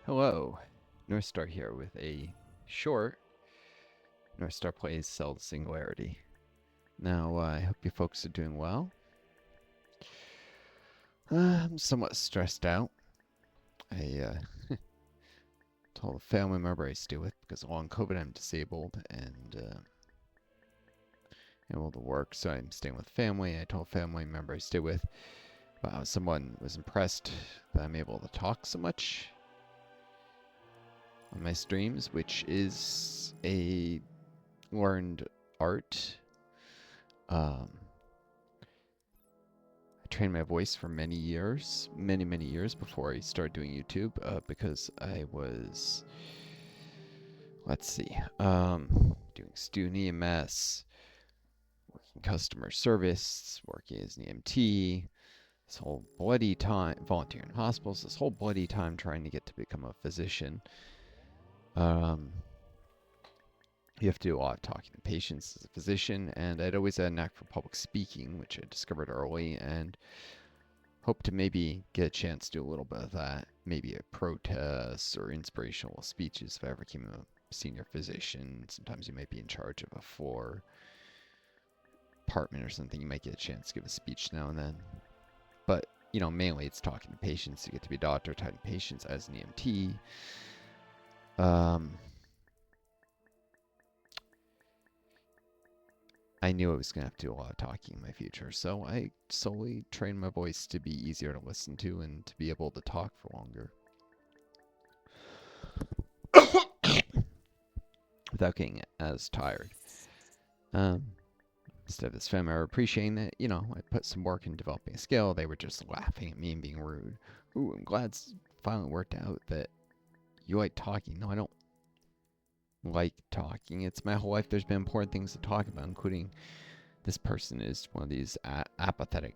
Hello, Northstar here with a short Northstar Plays Sell Singularity. Now, I hope you folks are doing well. I'm somewhat stressed out. I told a family member I stay with because along COVID I'm disabled and able to work, so I'm staying with family. I told a family member I stay with about how someone was impressed that I'm able to talk so much on my streams, which is a learned art. I trained my voice for many years, many years before I started doing YouTube, because I was, let's see, doing student EMS, working customer service, working as an EMT, this whole bloody time, volunteering in hospitals, this whole bloody time trying to get to become a physician. Um, you have to do a lot of talking to patients as a physician, and I'd always had a knack for public speaking, which I discovered early, and hope to maybe get a chance to do a little bit of that. Maybe a protest or inspirational speeches if I ever became a senior physician. Sometimes you might be in charge of a floor department or something. You might get a chance to give a speech now and then. But, mainly it's talking to patients. You get to be a doctor, talking to patients as an EMT. I knew I was going to have to do a lot of talking in my future, so I slowly trained my voice to be easier to listen to and to be able to talk for longer without getting as tired. Instead of this family are appreciating that, I put some work in developing a skill. They were just laughing at me and being rude. Ooh, I'm glad it's finally worked out that you like talking. No, I don't like talking. It's my whole life. There's been important things to talk about, including this person is one of these apathetic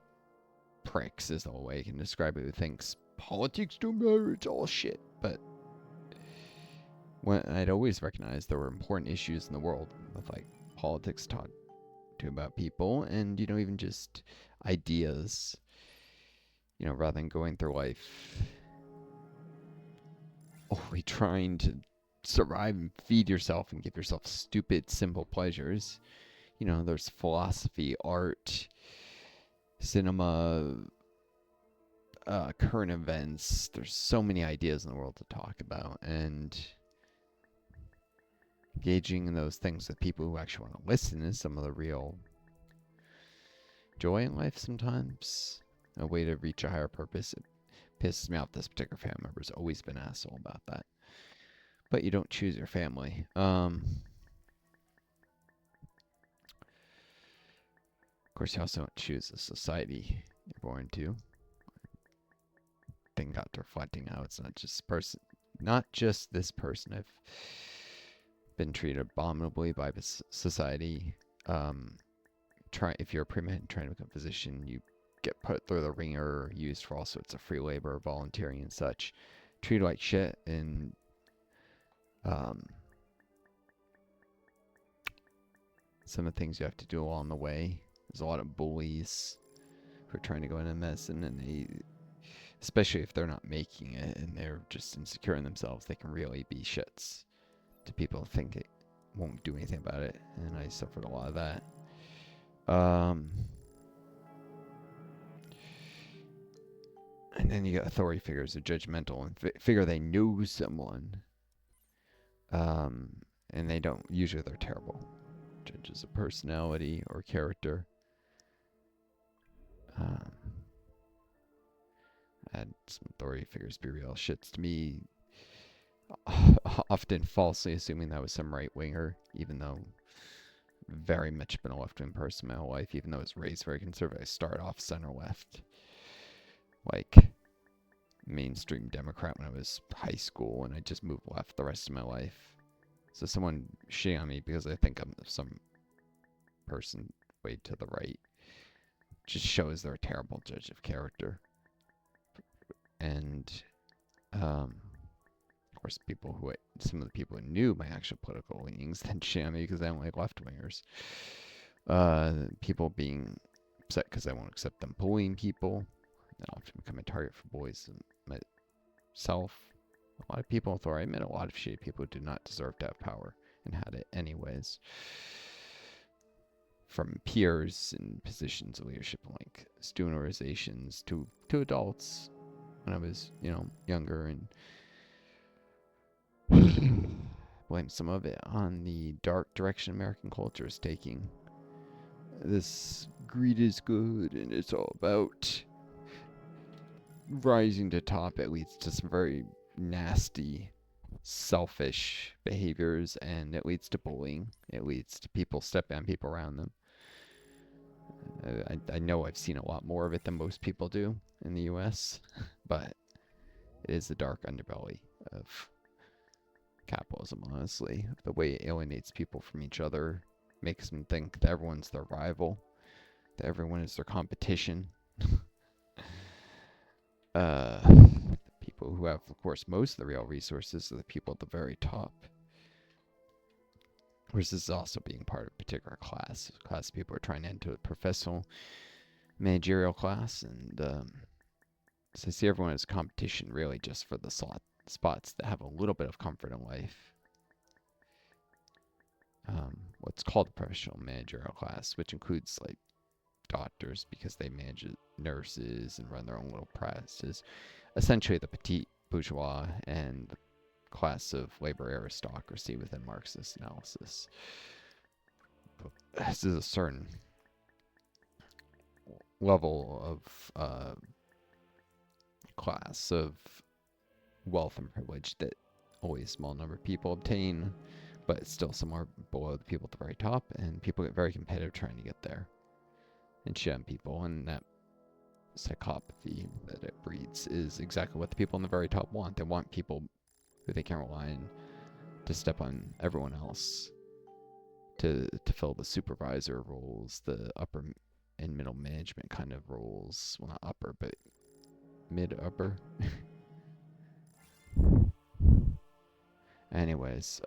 pricks, is the way I can describe it, who thinks politics don't matter, it's all shit. But when I'd always recognized there were important issues in the world with like politics talk to about people and even just ideas, rather than going through life only trying to survive and feed yourself and give yourself stupid simple pleasures. There's philosophy, art, cinema, current events. There's so many ideas in the world to talk about, and engaging in those things with people who actually want to listen is some of the real joy in life sometimes. A way to reach a higher purpose. It pisses me off this particular family member's always been an asshole about that. But you don't choose your family. Of course, you also don't choose the society you're born to. Thing got to reflecting how it's not just this person. I've been treated abominably by this society. If you're a pre-med trying to become a physician, you get put through the ringer, used for all sorts of free labor, volunteering and such, treated like shit, and some of the things you have to do along the way. There's a lot of bullies who are trying to go into medicine, and especially if they're not making it and they're just insecure in themselves, they can really be shits to people who think it won't do anything about it, and I suffered a lot of that. And then you got authority figures who are judgmental and figure they know someone. And they don't. Usually they're terrible. Judges of personality or character. I had some authority figures be real shits to me, often falsely assuming that was some right winger, even though very much been a left wing person my whole life, even though I was raised very conservative. I started off center left, like mainstream Democrat when I was high school, and I just moved left the rest of my life. So someone shitting on me because I think I'm some person way to the right just shows they're a terrible judge of character. And of course, some of the people who knew my actual political leanings then shit on me because I don't like left wingers. People being upset because I won't accept them bullying people. I often become a target for bullies myself. A lot of people with authority, I met a lot of shitty people who did not deserve to have power and had it anyways. From peers in positions of leadership, like student organizations, to adults when I was, younger, and blame some of it on the dark direction American culture is taking. This greed is good, and it's all about rising to top. It leads to some very nasty, selfish behaviors, and it leads to bullying. It leads to people stepping on people around them. I know I've seen a lot more of it than most people do in the US, but it is the dark underbelly of capitalism, honestly. The way it alienates people from each other, makes them think that everyone's their rival, that everyone is their competition. People who have, of course, most of the real resources are the people at the very top. Whereas this is also being part of a particular class. A class of people are trying to enter a professional managerial class, and so I see everyone as competition really just for the spots that have a little bit of comfort in life. What's called the professional managerial class, which includes like doctors because they manage nurses and run their own little practices. Essentially, the petite bourgeois and the class of labor aristocracy within Marxist analysis. This is a certain level of class of wealth and privilege that only a small number of people obtain, but still somewhere below the people at the very top, and people get very competitive trying to get there and shun people, and that psychopathy that it breeds is exactly what the people in the very top want. They want people who they can rely on to step on everyone else, to fill the supervisor roles, the upper and middle management kind of roles. Well, not upper, but mid-upper. Anyways,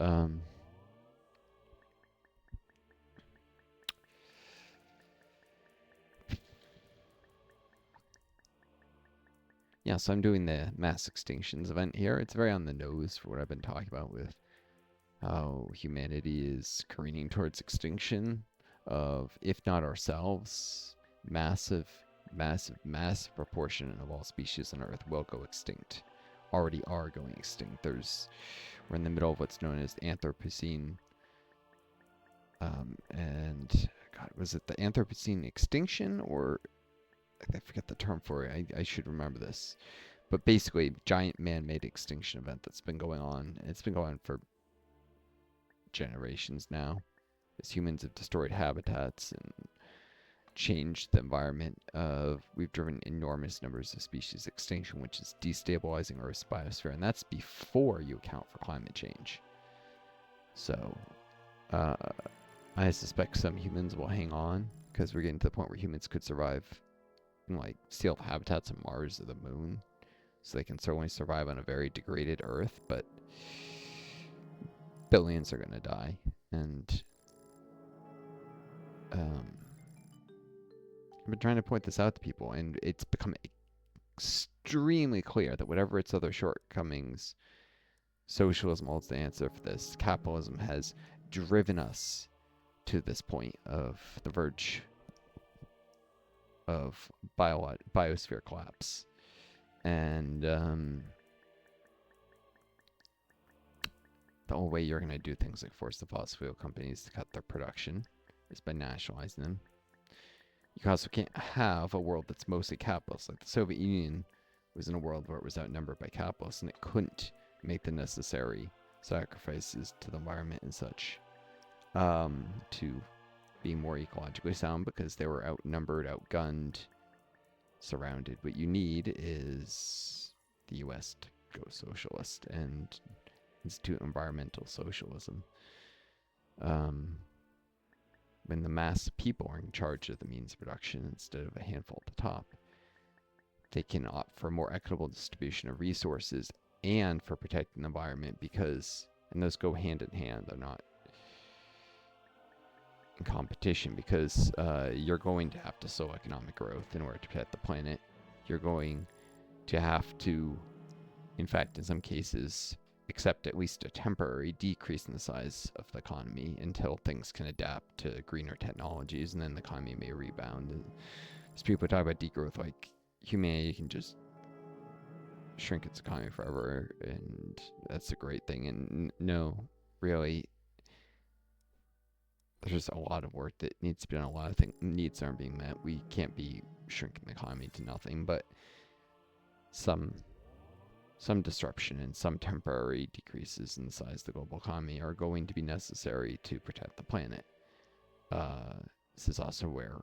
yeah, so I'm doing the mass extinctions event here. It's very on the nose for what I've been talking about with how humanity is careening towards extinction of, if not ourselves, massive proportion of all species on Earth will go extinct. Already are going extinct. We're in the middle of what's known as the Anthropocene, and God, was it the Anthropocene extinction, or I forget the term for it. I should remember this. But basically, giant man-made extinction event that's been going on. It's been going on for generations now, as humans have destroyed habitats and changed the environment. We've driven enormous numbers of species extinction, which is destabilizing Earth's biosphere, and that's before you account for climate change. So, I suspect some humans will hang on, because we're getting to the point where humans could survive and like steal habitats on Mars or the moon, so they can certainly survive on a very degraded Earth, but billions are going to die. And I've been trying to point this out to people, and it's become extremely clear that whatever its other shortcomings, socialism holds the answer for this. Capitalism has driven us to this point of the verge of biosphere collapse. And the only way you're going to do things like force the fossil fuel companies to cut their production is by nationalizing them. You also can't have a world that's mostly capitalist. Like the Soviet Union was in a world where it was outnumbered by capitalists, and it couldn't make the necessary sacrifices to the environment and such to be more ecologically sound, because they were outnumbered, outgunned, surrounded. What you need is the US to go socialist and institute environmental socialism. When the mass of people are in charge of the means of production instead of a handful at the top, they can opt for a more equitable distribution of resources and for protecting the environment, because, and those go hand in hand, they're not in competition, because you're going to have to slow economic growth in order to protect the planet. You're going to have to in fact, in some cases, accept at least a temporary decrease in the size of the economy until things can adapt to greener technologies, and then the economy may rebound. And as people talk about degrowth, like humanity can just shrink its economy forever, and that's a great thing. And no, really, there's a lot of work that needs to be done. A lot of needs aren't being met. We can't be shrinking the economy to nothing, but some disruption and some temporary decreases in the size of the global economy are going to be necessary to protect the planet. Uh, this is also where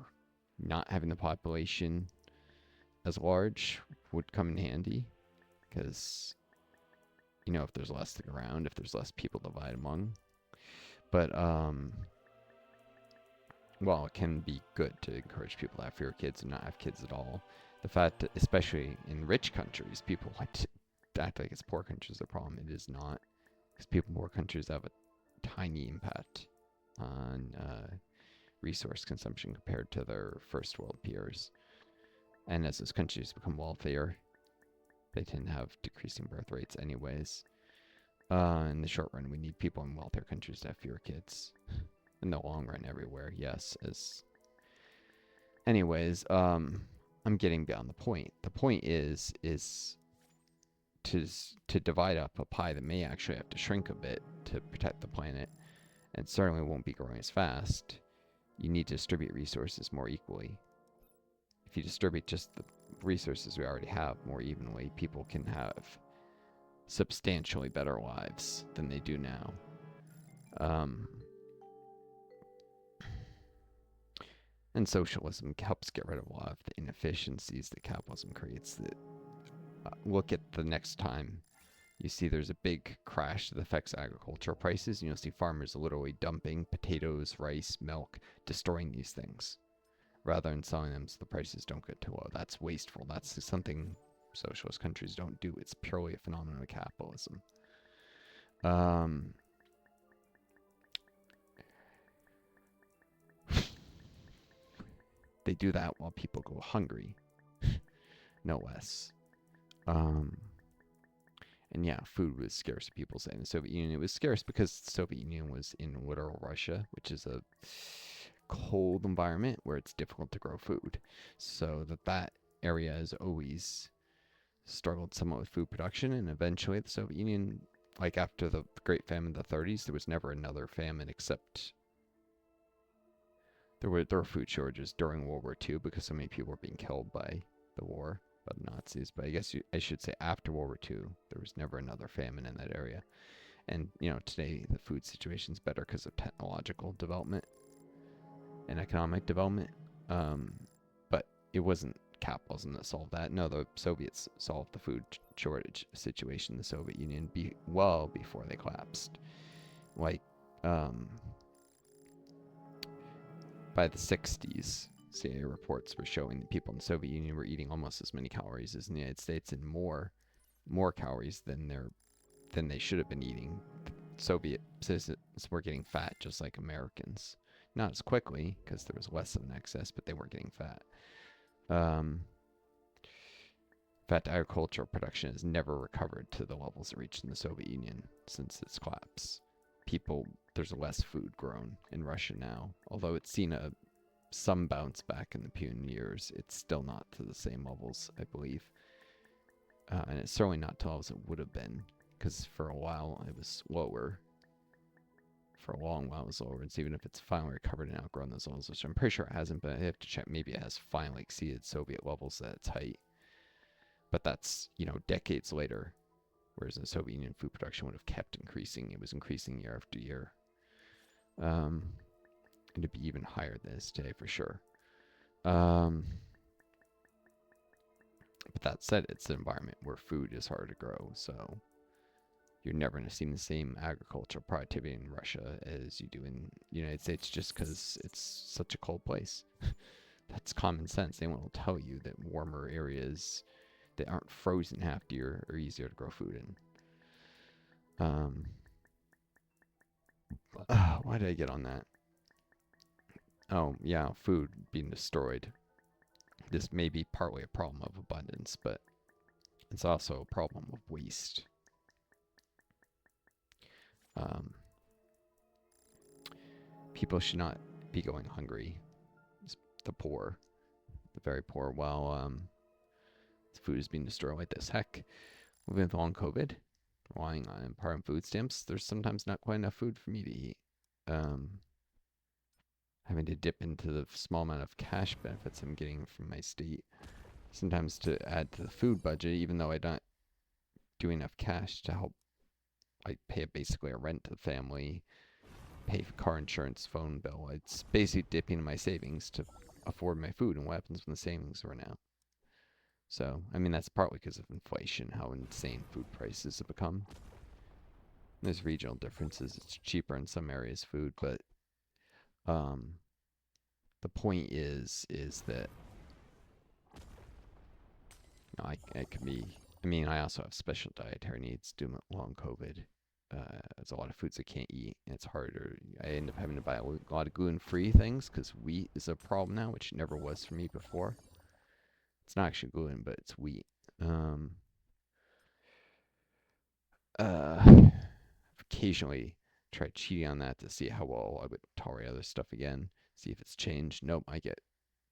not having the population as large would come in handy, because if there's less to go around, if there's less people to divide among. But while it can be good to encourage people to have fewer kids and not have kids at all, the fact that especially in rich countries, people like to act like it's poor countries the problem. It is not, because people in poor countries have a tiny impact on resource consumption compared to their first world peers. And as those countries become wealthier, they tend to have decreasing birth rates anyways. In the short run, we need people in wealthier countries to have fewer kids. In the long run, everywhere, yes. Anyways, I'm getting beyond the point. The point is to divide up a pie that may actually have to shrink a bit to protect the planet, and certainly won't be growing as fast. You need to distribute resources more equally. If you distribute just the resources we already have more evenly, people can have substantially better lives than they do now. And socialism helps get rid of a lot of the inefficiencies that capitalism creates. That look at the next time you see there's a big crash that affects agricultural prices, and you'll see farmers literally dumping potatoes, rice, milk, destroying these things, rather than selling them so the prices don't get too low. That's wasteful. That's something socialist countries don't do. It's purely a phenomenon of capitalism. They do that while people go hungry, no less. And yeah, food was scarce, people say, in the Soviet Union. It was scarce because the Soviet Union was in literal Russia, which is a cold environment where it's difficult to grow food. So that area has always struggled somewhat with food production, and eventually the Soviet Union, like after the Great Famine of the 30s, there was never another famine except there were food shortages during World War II because so many people were being killed by the war, by the Nazis. But I guess I should say after World War II, there was never another famine in that area. And today the food situation's better because of technological development and economic development. But it wasn't capitalism that solved that. No, the Soviets solved the food shortage situation in the Soviet Union well before they collapsed. Like, by the 60s, CIA reports were showing that people in the Soviet Union were eating almost as many calories as in the United States, and more calories than they should have been eating. Soviet citizens were getting fat just like Americans. Not as quickly, because there was less of an excess, but they were getting fat. In fact, agricultural production has never recovered to the levels it reached in the Soviet Union since its collapse. There's less food grown in Russia now. Although it's seen some bounce back in the Putin years, it's still not to the same levels, I believe. And it's certainly not to levels it would have been, because for a while it was lower. For a long while it was lower. It's even if it's finally recovered and outgrown those levels, which I'm pretty sure it hasn't, but I have to check. Maybe it has finally exceeded Soviet levels at its height. But that's, decades later. Whereas in the Soviet Union, food production would have kept increasing. It was increasing year after year. And it'd be even higher than it is today for sure. But that said, it's an environment where food is hard to grow, so you're never going to see the same agricultural productivity in Russia as you do in the United States, just because it's such a cold place. That's common sense. They will tell you that warmer areas that aren't frozen half the year are easier to grow food in. Why did I get on that? Oh, yeah, food being destroyed. This may be partly a problem of abundance, but it's also a problem of waste. Um, People should not be going hungry. The poor, the very poor, while food is being destroyed like this. Heck, with long COVID, relying on part food stamps, there's sometimes not quite enough food for me to eat. Um, Having to dip into the small amount of cash benefits I'm getting from my state, sometimes to add to the food budget, even though I don't do enough cash to help. I pay basically a rent to the family, pay for car insurance, phone bill. It's basically dipping in my savings to afford my food. And what happens when the savings run out? So, I mean, that's partly because of inflation, how insane food prices have become. There's regional differences. It's cheaper in some areas, food, but um, the point is that I can be. I mean, I also have special dietary needs due to long COVID. There's a lot of foods I can't eat, and it's harder. I end up having to buy a lot of gluten-free things because wheat is a problem now, which never was for me before. It's not actually gluten, but it's wheat. Um, uh, Occasionally try cheating on that to see how well I would tolerate other stuff again. See if it's changed. Nope, I get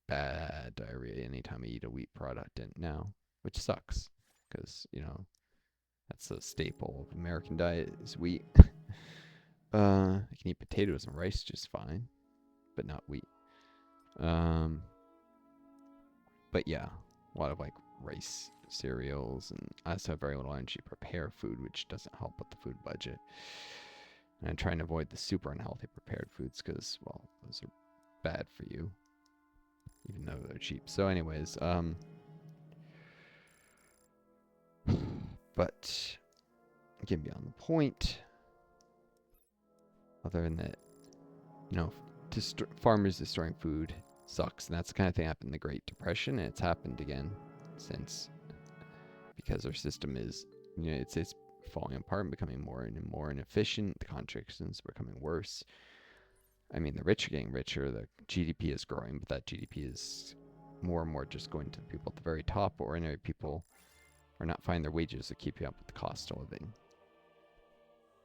bad diarrhea anytime I eat a wheat product now, which sucks because that's a staple of American diet is wheat. I can eat potatoes and rice just fine, but not wheat. Um, but yeah, a lot of like rice cereals, and I also have very little energy to prepare food, which doesn't help with the food budget. And I'm trying to avoid the super unhealthy prepared foods because, well, those are bad for you, even though they're cheap. So, anyways, but getting beyond the point. Other than that, farmers destroying food sucks, and that's the kind of thing that happened in the Great Depression, and it's happened again since, because our system is, it's falling apart and becoming more and more inefficient. The contradictions are becoming worse. I mean, the rich are getting richer, the GDP is growing, but that GDP is more and more just going to the people at the very top. Ordinary people are not finding their wages to keep up with the cost of living,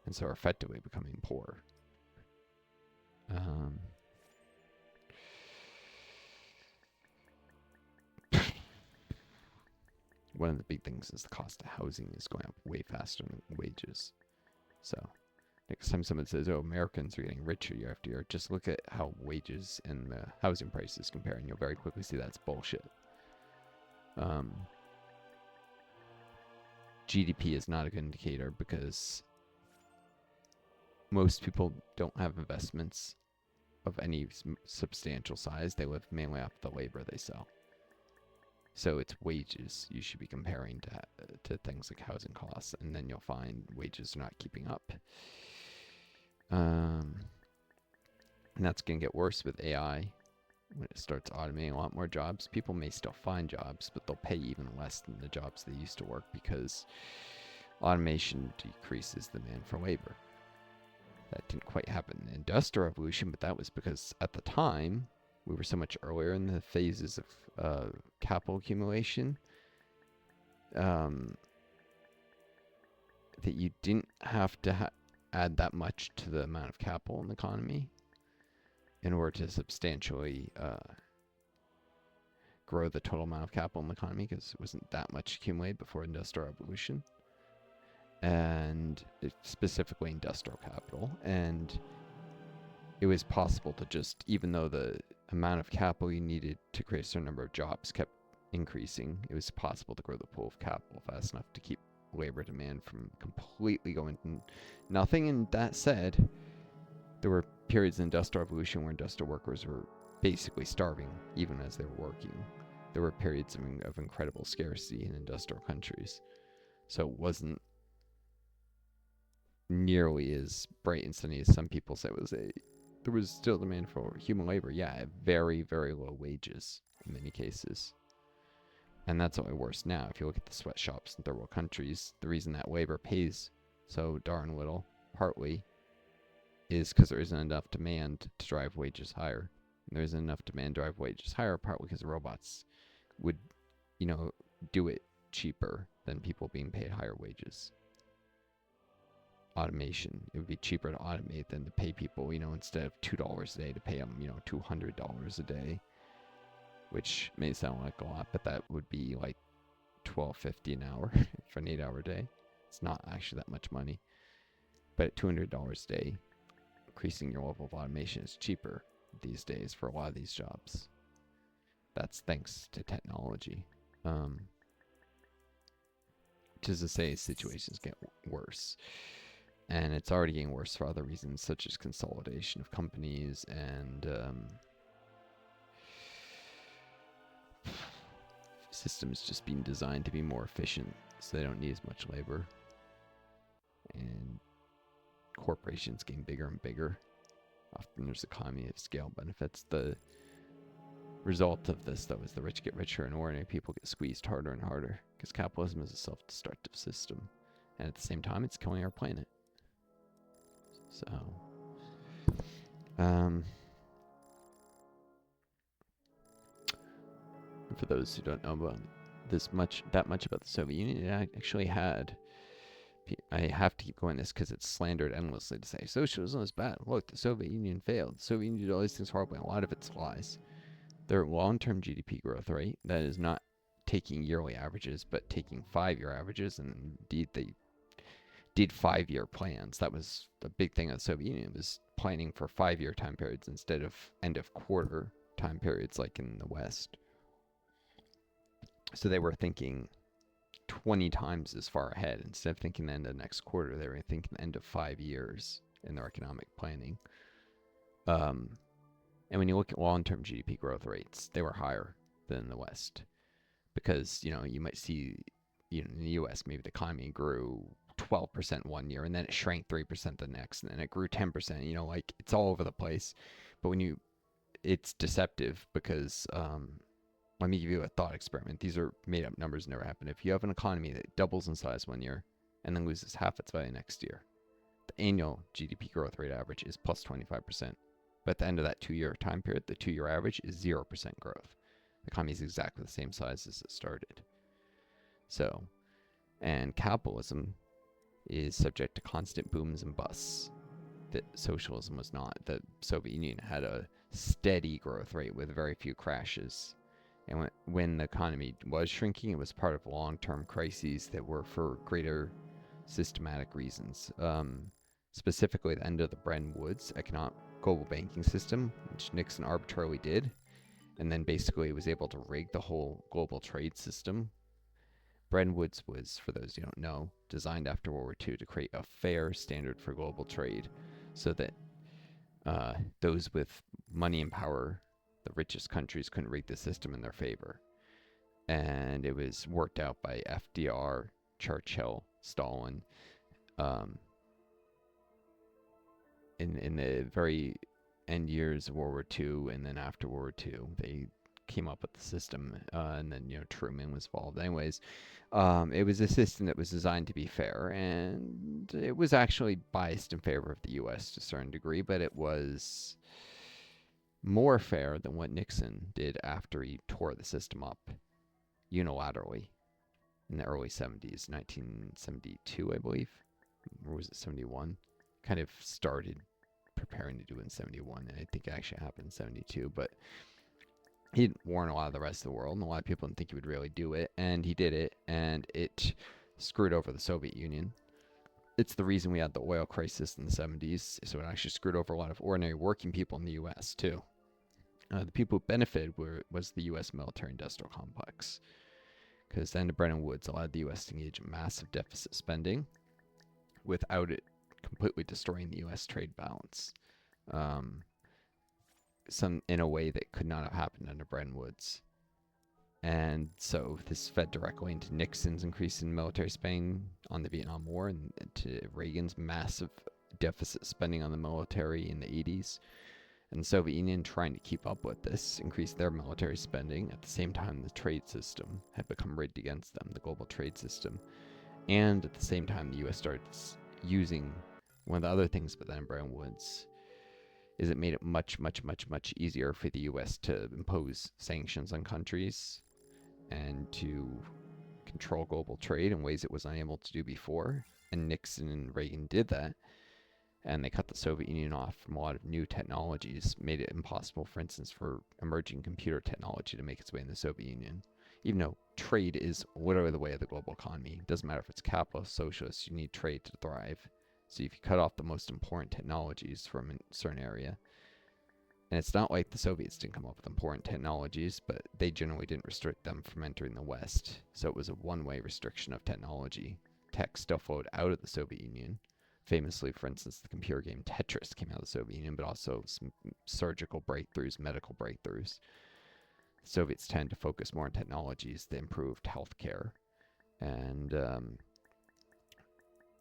and so are effectively becoming poor. Um, One of the big things is the cost of housing is going up way faster than wages. So next time someone says, "Oh, Americans are getting richer year after year," just look at how wages and the housing prices compare, and you'll very quickly see that's bullshit. GDP is not a good indicator because most people don't have investments of any substantial size. They live mainly off the labor they sell. So it's wages you should be comparing to things like housing costs, and then you'll find wages are not keeping up. And that's going to get worse with AI. When it starts automating a lot more jobs, people may still find jobs, but they'll pay even less than the jobs they used to work because automation decreases the demand for labor. That didn't quite happen in the Industrial Revolution, but that was because at the time we were so much earlier in the phases of capital accumulation that you didn't have to add that much to the amount of capital in the economy in order to substantially grow the total amount of capital in the economy, because it wasn't that much accumulated before Industrial Revolution, and specifically industrial capital. And it was possible to just, even though the amount of capital you needed to create a certain number of jobs kept increasing, it was possible to grow the pool of capital fast enough to keep labor demand from completely going to nothing. And that said, there were periods in the Industrial Revolution where industrial workers were basically starving even as they were working. There were periods of incredible scarcity in industrial countries. So it wasn't nearly as bright and sunny as some people say. There was still demand for human labor, yeah, at very, very low wages in many cases. And that's only worse now. If you look at the sweatshops in third world countries, the reason that labor pays so darn little, partly, is because there isn't enough demand to drive wages higher. And there isn't enough demand to drive wages higher, partly because robots would, do it cheaper than people being paid higher wages. Automation. It would be cheaper to automate than to pay people, instead of $2 a day, to pay them, $200 a day, which may sound like a lot, but that would be like $12.50 an hour for an 8-hour day. It's not actually that much money. But at $200 a day, increasing your level of automation is cheaper these days for a lot of these jobs. That's thanks to technology. Which is to say, situations get worse. And it's already getting worse for other reasons, such as consolidation of companies and systems just being designed to be more efficient, so they don't need as much labor. And corporations getting bigger and bigger. Often there's economy of scale benefits. The result of this, though, is the rich get richer and ordinary people get squeezed harder and harder, because capitalism is a self-destructive system. And at the same time, it's killing our planet. So, for those who don't know about that much about the Soviet Union, it actually had. I have to keep going this because it's slandered endlessly to say socialism is bad. Look, the Soviet Union failed. The Soviet Union did all these things horribly. A lot of it's lies. Their long-term GDP growth rate, that is not taking yearly averages, but taking 5-year averages, and indeed they did 5-year plans. That was the big thing of the Soviet Union, was planning for 5-year time periods instead of end of quarter time periods like in the West. So they were thinking 20 times as far ahead. Instead of thinking the end of the next quarter, they were thinking the end of 5 years in their economic planning. And when you look at long-term GDP growth rates, they were higher than the West. Because, you might see, in the US, maybe the economy grew 12% one year, and then it shrank 3% the next, and then it grew 10%. Like, it's all over the place. But it's deceptive because, let me give you a thought experiment. These are made up numbers, never happen. If you have an economy that doubles in size one year and then loses half its value next year, the annual GDP growth rate average is plus 25%. But at the end of that 2-year time period, the 2-year average is 0% growth. The economy is exactly the same size as it started. So, and capitalism is subject to constant booms and busts that socialism was not. The Soviet Union had a steady growth rate with very few crashes. And when the economy was shrinking, it was part of long-term crises that were for greater systematic reasons. Specifically, the end of the Bretton Woods global banking system, which Nixon arbitrarily did, and then basically was able to rig the whole global trade system. Bretton Woods was, for those who don't know, designed after World War II to create a fair standard for global trade, so that those with money and power, the richest countries, couldn't rig the system in their favor. And it was worked out by FDR, Churchill, Stalin, in the very end years of World War II, and then after World War II, they came up with the system, and then Truman was involved. Anyways, it was a system that was designed to be fair, and it was actually biased in favor of the U.S. to a certain degree, but it was more fair than what Nixon did after he tore the system up unilaterally in the early 70s, 1972, I believe, or was it 71? Kind of started preparing to do it in 71, and I think it actually happened in 72, but he didn't warn a lot of the rest of the world, and a lot of people didn't think he would really do it, and he did it, and it screwed over the Soviet Union. It's the reason we had the oil crisis in the 70s, so it actually screwed over a lot of ordinary working people in the U.S., too. The people who benefited was the U.S. military-industrial complex, because the end of Bretton Woods allowed the U.S. to engage in massive deficit spending without it completely destroying the U.S. trade balance. In a way that could not have happened under Bretton Woods. And so this fed directly into Nixon's increase in military spending on the Vietnam War, and to Reagan's massive deficit spending on the military in the 80s. And the Soviet Union, trying to keep up with this, increased their military spending. At the same time, the trade system had become rigged against them, the global trade system. And at the same time, the U.S. started using one of the other things about that in Bretton Woods is it made it much, much, much, much easier for the U.S. to impose sanctions on countries and to control global trade in ways it was unable to do before. And Nixon and Reagan did that. And they cut the Soviet Union off from a lot of new technologies, made it impossible, for instance, for emerging computer technology to make its way in the Soviet Union. Even though trade is literally the way of the global economy, it doesn't matter if it's capitalist, socialist, you need trade to thrive. So if you cut off the most important technologies from a certain area, and it's not like the Soviets didn't come up with important technologies, but they generally didn't restrict them from entering the West. So it was a one-way restriction of technology. Tech still flowed out of the Soviet Union. Famously, for instance, the computer game Tetris came out of the Soviet Union, but also some surgical breakthroughs, medical breakthroughs. The Soviets tend to focus more on technologies that improved healthcare and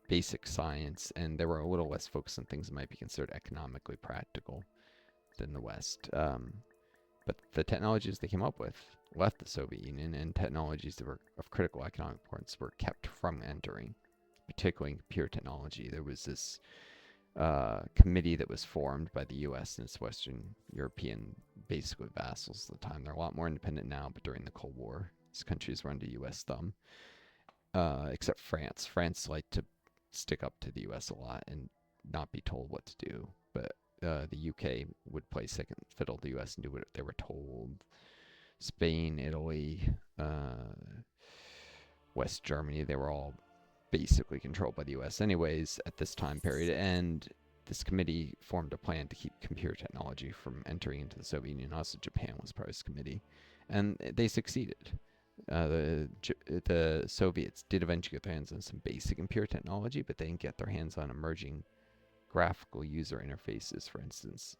basic science, and they were a little less focused on things that might be considered economically practical than the West. But the technologies they came up with left the Soviet Union, and technologies that were of critical economic importance were kept from entering, particularly in computer technology. There was this committee that was formed by the U.S. and its Western European, basically vassals at the time. They're a lot more independent now, but during the Cold War, these countries were under U.S. thumb, except France. France liked to stick up to the U.S. a lot and not be told what to do, but the UK would play second fiddle to the US and do what they were told. Spain, Italy, West Germany, they were all basically controlled by the US anyways at this time period. And this committee formed a plan to keep computer technology from entering into the Soviet Union. Also, Japan was part of this committee. And they succeeded. The Soviets did eventually get their hands on some basic computer technology, but they didn't get their hands on emerging graphical user interfaces, for instance,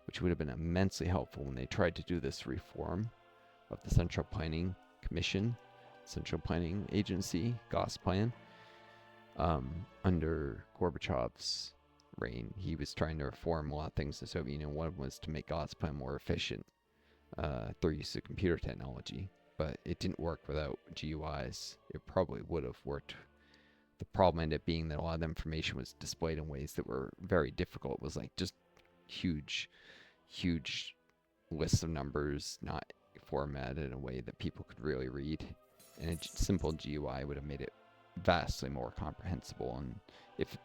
which would have been immensely helpful when they tried to do this reform of the Central Planning Commission, Central Planning Agency, Gosplan, under Gorbachev's reign. He was trying to reform a lot of things in the Soviet Union. One of them was to make Gosplan more efficient through use of computer technology, but it didn't work without GUIs. It probably would have worked. The problem ended up being that a lot of the information was displayed in ways that were very difficult. It was like just huge lists of numbers, not formatted in a way that people could really read. And a simple GUI would have made it vastly more comprehensible. And if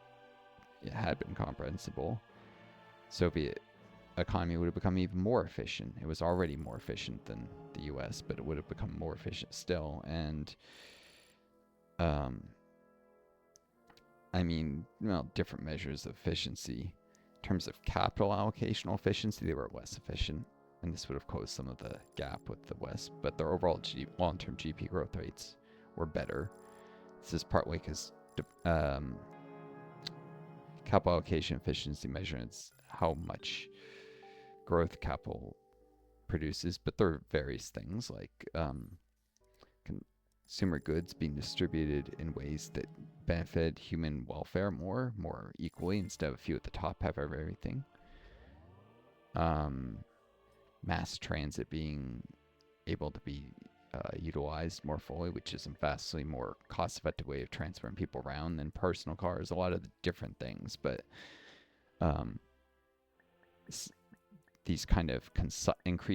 it had been comprehensible, Soviet economy would have become even more efficient. It was already more efficient than the US, but it would have become more efficient still. And I mean, well, different measures of efficiency. In terms of capital allocational efficiency, they were less efficient, and this would have closed some of the gap with the West, but their overall long-term GDP growth rates were better. This is partly because capital allocation efficiency measures how much growth capital produces, but there are various things like consumer goods being distributed in ways that benefit human welfare more equally instead of a few at the top have everything. Mass transit being able to be utilized more fully, which is a vastly more cost-effective way of transferring people around than personal cars. A lot of the different things, but these kind of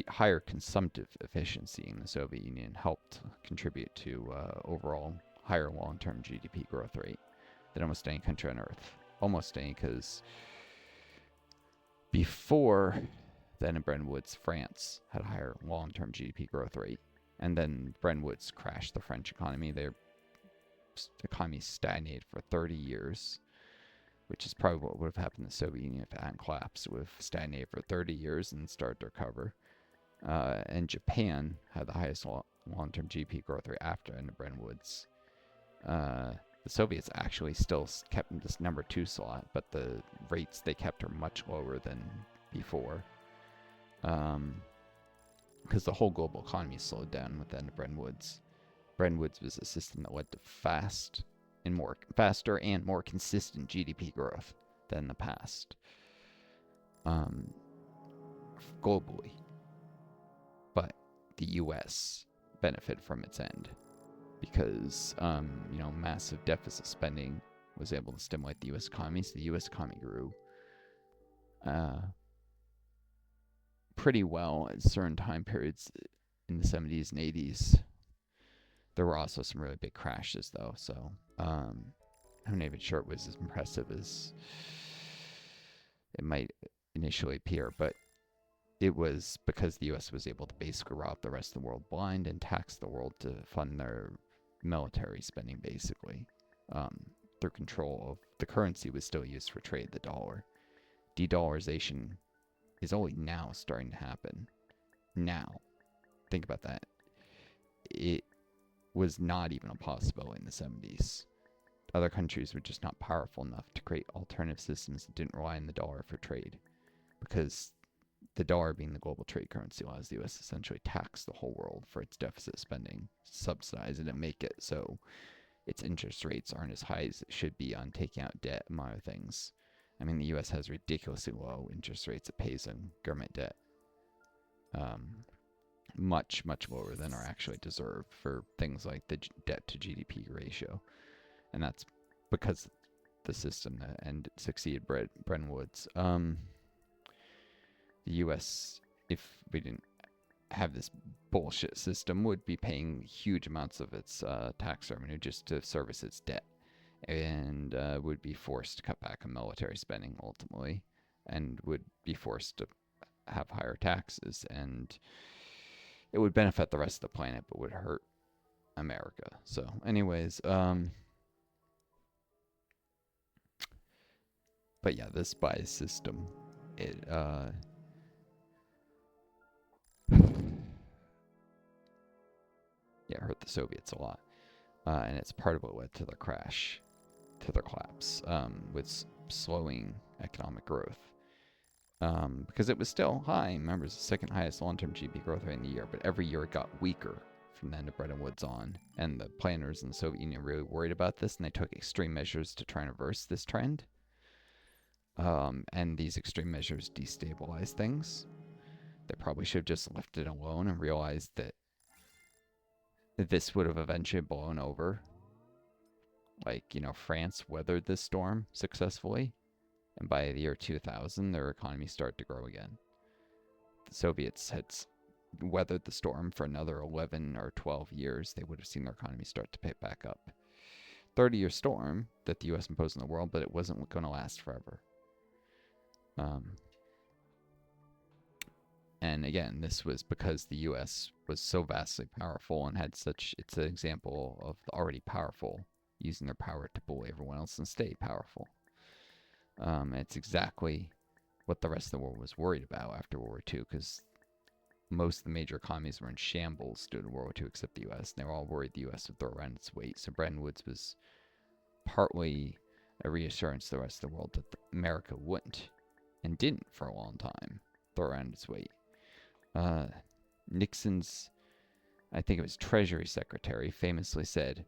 higher consumptive efficiency in the Soviet Union helped contribute to overall higher long-term GDP growth rate than almost any country on Earth. Almost any, because before then in Bretton Woods, France had a higher long-term GDP growth rate. And then Bretton Woods crashed the French economy. Their economy stagnated for 30 years, which is probably what would have happened in the Soviet Union if it hadn't collapsed. It would have stagnated for 30 years and started to recover. And Japan had the highest long-term GDP growth rate after in Bretton Woods. The Soviets actually still kept this number 2 slot, but the rates they kept are much lower than before. Because the whole global economy slowed down with the end of Bretton Woods. Bretton Woods was a system that led to faster and more consistent GDP growth than the past, globally. But the U.S. benefited from its end because massive deficit spending was able to stimulate the U.S. economy. So the U.S. economy grew pretty well at certain time periods in the 70s and 80s. There were also some really big crashes, though, so I'm not even sure it was as impressive as it might initially appear, but it was because the US was able to basically rob the rest of the world blind and tax the world to fund their military spending, basically. Their control of the currency was still used for trade, the dollar. De-dollarization is only now starting to happen. Now. Think about that. It was not even a possibility in the 70s. Other countries were just not powerful enough to create alternative systems that didn't rely on the dollar for trade, because the dollar being the global trade currency allows the US essentially tax the whole world for its deficit spending, subsidize it, and make it so its interest rates aren't as high as it should be on taking out debt, among other things. I mean, the US has ridiculously low interest rates it pays on government debt. Much, much lower than are actually deserved for things like the debt to GDP ratio. And that's because the system that and succeeded Bretton Woods. The U.S., if we didn't have this bullshit system, would be paying huge amounts of its tax revenue just to service its debt, and would be forced to cut back on military spending ultimately, and would be forced to have higher taxes, and it would benefit the rest of the planet, but would hurt America. So, anyways, but yeah, this bias system, it yeah, hurt the Soviets a lot, and it's part of what led to their crash, to their collapse, with slowing economic growth. Because it was still high. Remember, it's the second highest long-term GDP growth rate in the year, but every year it got weaker from the end of Bretton Woods on. And the planners in the Soviet Union really worried about this, and they took extreme measures to try and reverse this trend. And these extreme measures destabilized things. They probably should have just left it alone and realized that this would have eventually blown over. Like, France weathered this storm successfully, and by the year 2000, their economy started to grow again. The Soviets had weathered the storm for another 11 or 12 years. They would have seen their economy start to pick back up. 30-year storm that the U.S. imposed on the world, but it wasn't going to last forever. And again, this was because the U.S. was so vastly powerful and had such, it's an example of the already powerful using their power to bully everyone else and stay powerful. It's exactly what the rest of the world was worried about after World War II, because most of the major economies were in shambles during World War II except the U.S., and they were all worried the U.S. would throw around its weight. So Bretton Woods was partly a reassurance to the rest of the world that America wouldn't, and didn't for a long time, throw around its weight. Nixon's, I think it was Treasury Secretary, famously said,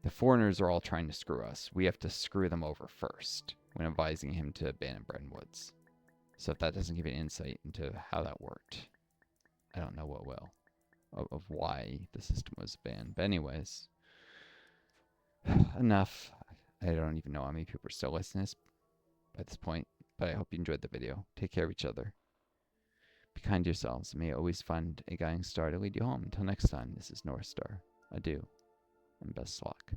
"The foreigners are all trying to screw us. We have to screw them over first," when advising him to abandon Bretton Woods. So if that doesn't give you an insight into how that worked, I don't know what will, of why the system was banned. But anyways, enough. I don't even know how many people are still listening by this point, but I hope you enjoyed the video. Take care of each other. Be kind to yourselves, and may you always find a guiding star to lead you home. Until next time, this is Northstar. Adieu, and best luck.